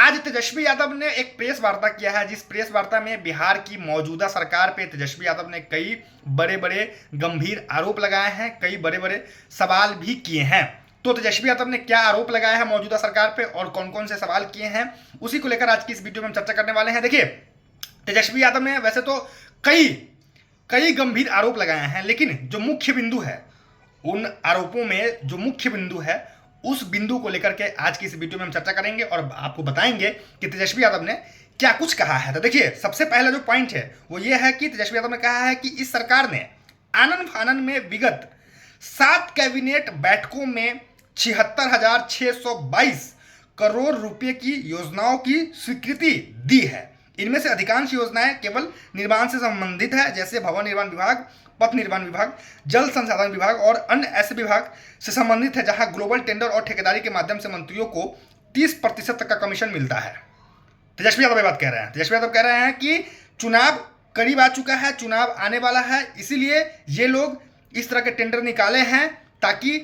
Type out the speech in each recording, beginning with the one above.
आज तेजस्वी यादव ने एक प्रेस वार्ता किया है, जिस प्रेस वार्ता में बिहार की मौजूदा सरकार पे तेजस्वी यादव ने कई बड़े बड़े गंभीर आरोप लगाए हैं, कई बड़े बड़े सवाल भी किए हैं। तो तेजस्वी यादव ने क्या आरोप लगाया है मौजूदा सरकार पे और कौन कौन से सवाल किए हैं, उसी को लेकर आज की इस वीडियो में हम चर्चा करने वाले हैं। देखिए, तेजस्वी यादव ने वैसे तो कई गंभीर आरोप लगाए हैं, लेकिन जो मुख्य बिंदु है, उन आरोपों में जो मुख्य बिंदु है, उस बिंदु को लेकर के आज की इस वीडियो में हम चर्चा करेंगे और आपको बताएंगे कि तेजस्वी यादव ने क्या कुछ कहा है। तो देखिए, सबसे पहला जो पॉइंट है वो ये है कि तेजस्वी यादव ने कहा है कि इस सरकार ने आनन फानन में विगत 7 कैबिनेट बैठकों में 76,622 करोड़ रुपए की योजनाओं की स्वीकृति दी है। इनमें से अधिकांश योजनाएं केवल निर्माण से संबंधित है, जैसे भवन निर्माण विभाग, पथ निर्माण विभाग, जल संसाधन विभाग और अन्य ऐसे विभाग से संबंधित है जहां ग्लोबल टेंडर और ठेकेदारी के माध्यम से मंत्रियों को 30% तक का कमीशन मिलता है। तेजस्वी यादव ये बात कह रहे हैं। तेजस्वी यादव कह रहे हैं कि चुनाव करीब आ चुका है, चुनाव आने वाला है, इसीलिए ये लोग इस तरह के टेंडर निकाले हैं ताकि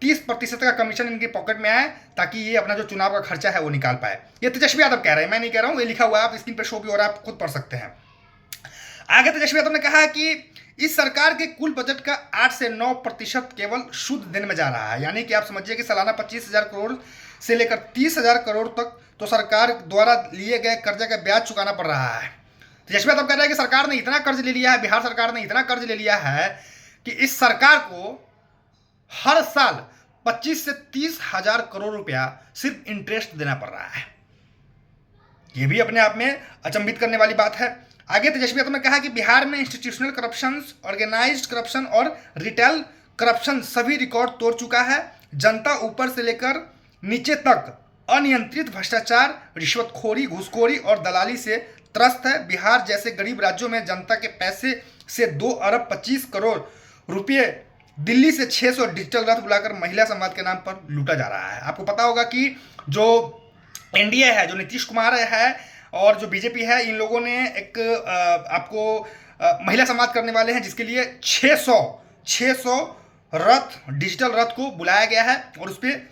30% का कमीशन इनके पॉकेट में आए, ताकि ये अपना जो चुनाव का खर्चा है वो निकाल पाए। ये तेजस्वी यादव कह रहे हैं, मैं नहीं कह रहा हूं, ये लिखा हुआ है, आप स्क्रीन पर शो भी हो रहा है, आप खुद पढ़ सकते हैं। आगे तेजस्वी यादव ने कहा कि इस सरकार के कुल बजट का 8 से 9% केवल शुद्ध दिन में जा रहा है, यानी कि आप समझिए कि सालाना 25,000 करोड़ से लेकर 30,000 करोड़ तक तो सरकार द्वारा लिए गए कर्जा का ब्याज चुकाना पड़ रहा है। तेजस्वी यादव कह रहे हैं कि सरकार ने इतना कर्ज ले लिया है, बिहार सरकार ने इतना कर्ज ले लिया है कि इस सरकार को हर साल 25 से 30,000 करोड़ रुपया सिर्फ इंटरेस्ट देना पड़ रहा है। यह भी अपने आप में अचंभित करने वाली बात है। आगे तेजस्वी यादव ने कहा कि बिहार में इंस्टीट्यूशनल करप्शन, ऑर्गेनाइज्ड करप्शन और रिटेल करप्शन सभी रिकॉर्ड तोड़ चुका है। जनता ऊपर से लेकर नीचे तक अनियंत्रित भ्रष्टाचार, रिश्वतखोरी, घूसखोरी और दलाली से त्रस्त है। बिहार जैसे गरीब राज्यों में जनता के पैसे से 2 अरब 25 करोड़ रुपये दिल्ली से 600 डिजिटल रथ बुलाकर महिला संवाद के नाम पर लूटा जा रहा है। आपको पता होगा कि जो एनडीए है, जो नीतीश कुमार है और जो बीजेपी है, इन लोगों ने एक महिला संवाद करने वाले हैं, जिसके लिए 600 रथ, डिजिटल रथ को बुलाया गया है और उस पर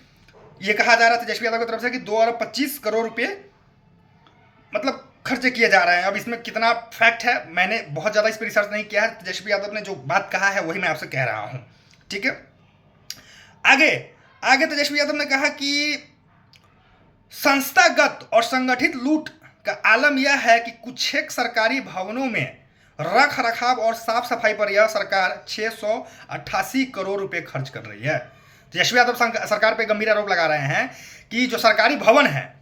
यह कहा जा रहा है तेजस्वी यादव की तरफ से कि 2 अरब 25 करोड़ रुपये मतलब खर्चे किए जा रहे हैं। अब इसमें कितना फैक्ट है, मैंने बहुत ज़्यादा इस पर रिसर्च नहीं किया है। तेजस्वी यादव ने जो बात कहा है वही मैं आपसे कह रहा हूँ, ठीक है। आगे तेजस्वी यादव ने कहा कि संस्थागत और संगठित लूट का आलम यह है कि कुछ एक सरकारी भवनों में रख रखाव और साफ सफाई पर यह सरकार 688 करोड़ रुपए खर्च कर रही है। तेजस्वी यादव सरकार पे गंभीर आरोप लगा रहे हैं कि जो सरकारी भवन है,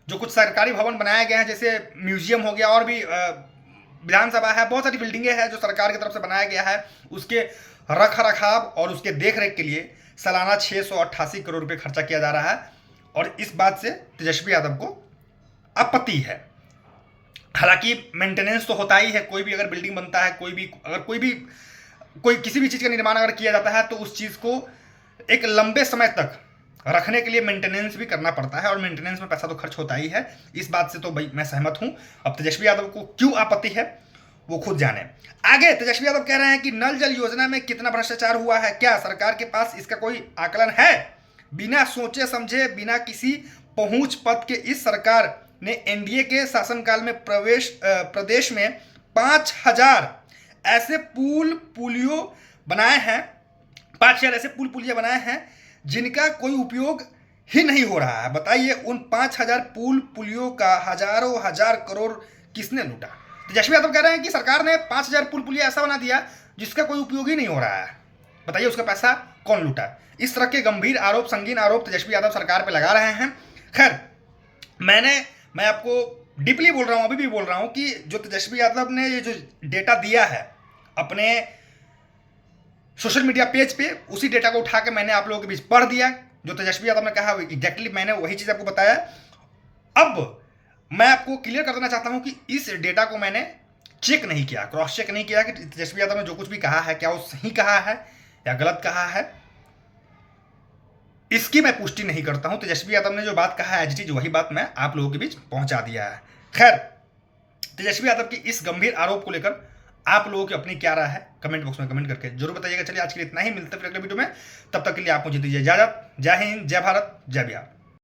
जो कुछ सरकारी भवन बनाए गए हैं, जैसे म्यूजियम हो गया और भी विधानसभा है, बहुत सारी बिल्डिंगें हैं जो सरकार की तरफ से बनाया गया है, उसके रख रखाव और उसके देखरेख के लिए सालाना 688 करोड़ रुपए खर्चा किया जा रहा है। और इस बात से तेजस्वी यादव को आपत्ति है। हालांकि मेंटेनेंस तो होता ही है, कोई भी अगर बिल्डिंग बनता है, कोई किसी भी चीज़ का निर्माण अगर किया जाता है तो उस चीज़ को एक लंबे समय तक रखने के लिए मेंटेनेंस भी करना पड़ता है और मेंटेनेंस में पैसा तो खर्च होता ही है। इस बात से तो भाई मैं सहमत हूं। अब तेजस्वी यादव को क्यों आपत्ति है वो खुद जाने। आगे तेजस्वी यादव कह रहे हैं कि नल जल योजना में कितना भ्रष्टाचार हुआ है, क्या सरकार के पास इसका कोई आकलन है? बिना सोचे समझे, बिना किसी पहुंच पद के इस सरकार ने एनडीए के शासनकाल में प्रदेश में 5,000 ऐसे पुलिया बनाए हैं जिनका कोई उपयोग ही नहीं हो रहा है। बताइए, उन 5,000 पुलियों का हजारों हजार करोड़ किसने लूटा? तेजस्वी यादव कह रहे हैं कि सरकार ने 5,000 पुलिया ऐसा बना दिया जिसका कोई उपयोग ही नहीं हो रहा है। बताइए, उसका पैसा कौन लूटा? इस तरह के गंभीर आरोप, संगीन आरोप तेजस्वी यादव सरकार पे लगा रहे हैं। खैर, मैं आपको डीपली बोल रहा हूँ, अभी भी बोल रहा हूँ कि जो तेजस्वी यादव ने ये जो डेटा दिया है अपने सोशल मीडिया पेज पे, उसी डेटा को उठा के मैंने आप लोगों के बीच पढ़ दिया। जो तेजस्वी यादव ने कहा एग्जैक्टली मैंने वही चीज़ आपको बताया। अब मैं आपको क्लियर कर देना चाहता हूँ कि इस डेटा को मैंने चेक नहीं किया, क्रॉस चेक नहीं किया कि तेजस्वी यादव ने जो कुछ भी कहा है क्या वो सही कहा है या गलत कहा है। इसकी मैं पुष्टि नहीं करता हूं। तेजस्वी यादव ने जो बात कहा है एज इट इज वही बात मैं आप लोगों के बीच पहुंचा दिया है। खैर, तेजस्वी यादव की इस गंभीर आरोप को लेकर आप लोगों की अपनी क्या राय है कमेंट बॉक्स में कमेंट करके जरूर बताइएगा। चलिए, आज के लिए इतना ही, मिलते हैं फिर अगले वीडियो में। तब तक के लिए आप मुझे दीजिए इजाजत। जय हिंद, जय भारत, जय बिहार।